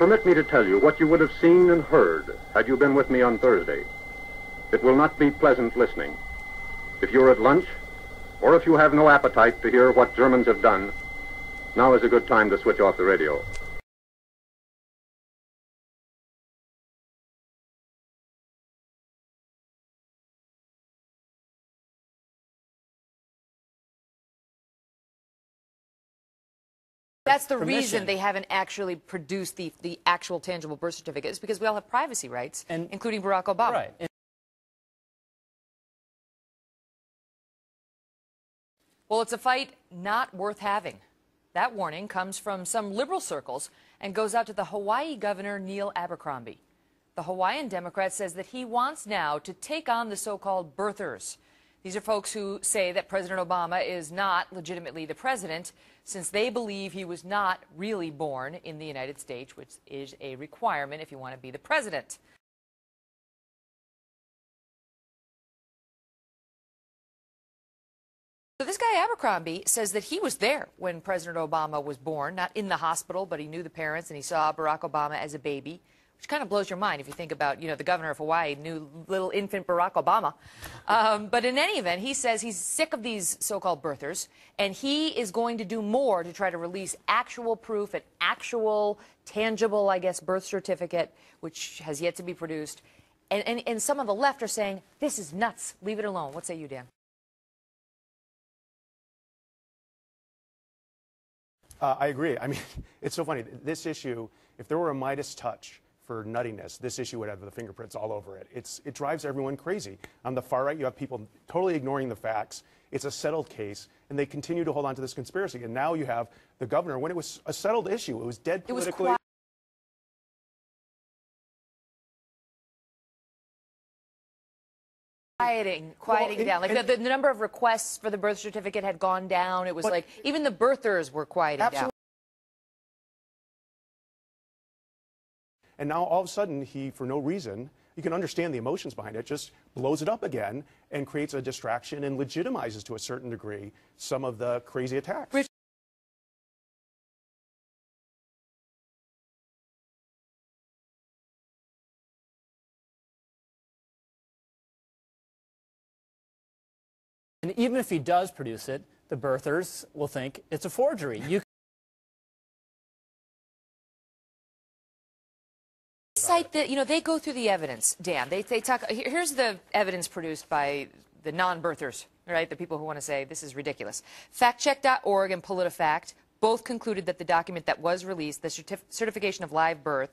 Permit me to tell you what you would have seen and heard had you been with me on Thursday. It will not be pleasant listening. If you're at lunch, or if you have no appetite to hear what Germans have done, now is a good time to switch off the radio. That's the reason they haven't actually produced the actual tangible birth certificate, is because we all have privacy rights, including Barack Obama. Right. Well, it's a fight not worth having. That warning comes from some liberal circles and goes out to the Hawaii Governor Neil Abercrombie. The Hawaiian Democrat says that he wants now to take on the so-called birthers. These are folks who say that President Obama is not legitimately the president, since they believe he was not really born in the United States, which is a requirement if you want to be the president. So this guy Abercrombie says that he was there when President Obama was born, not in the hospital, but he knew the parents and he saw Barack Obama as a baby, which kind of blows your mind if you think about, the governor of Hawaii knew little infant Barack Obama. But in any event, he says he's sick of these so-called birthers, and he is going to do more to try to release actual proof, an actual, tangible, I guess, birth certificate, which has yet to be produced. And some of the left are saying, this is nuts, leave it alone. What say you, Dan? I agree. I mean, it's so funny. This issue, if there were a Midas touch for nuttiness, this issue would have the fingerprints all over it. It drives everyone crazy. On the far right, you have people totally ignoring the facts. It's a settled case, and they continue to hold on to this conspiracy. And now you have the governor, when it was a settled issue, it was dead politically. Quieting down. Like the number of requests for the birth certificate had gone down. It was like even the birthers were quieting down. And now all of a sudden, he, for no reason, you can understand the emotions behind it, just blows it up again and creates a distraction and legitimizes to a certain degree some of the crazy attacks. Rich And even if he does produce it, the birthers will think it's a forgery. Cite the, they go through the evidence, Dan. They talk. Here's the evidence produced by the non-birthers, right? The people who want to say this is ridiculous. Factcheck.org and PolitiFact both concluded that the document that was released, the certification of live birth,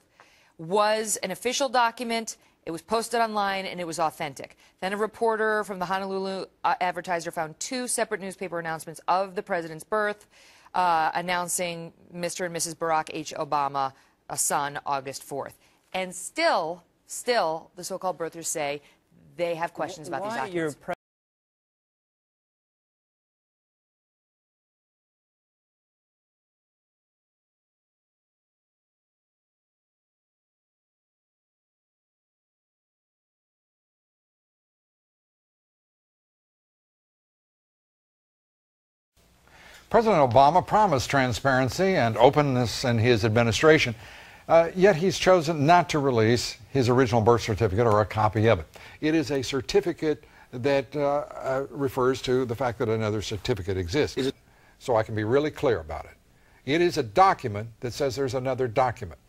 was an official document. It was posted online, and it was authentic. Then a reporter from the Honolulu Advertiser found 2 separate newspaper announcements of the president's birth, announcing Mr. and Mrs. Barack H. Obama, a son, August 4th. And still, the so-called birthers say they have questions about these documents. President Obama promised transparency and openness in his administration, yet he's chosen not to release his original birth certificate or a copy of it. It is a certificate that refers to the fact that another certificate exists. So I can be really clear about it. It is a document that says there's another document.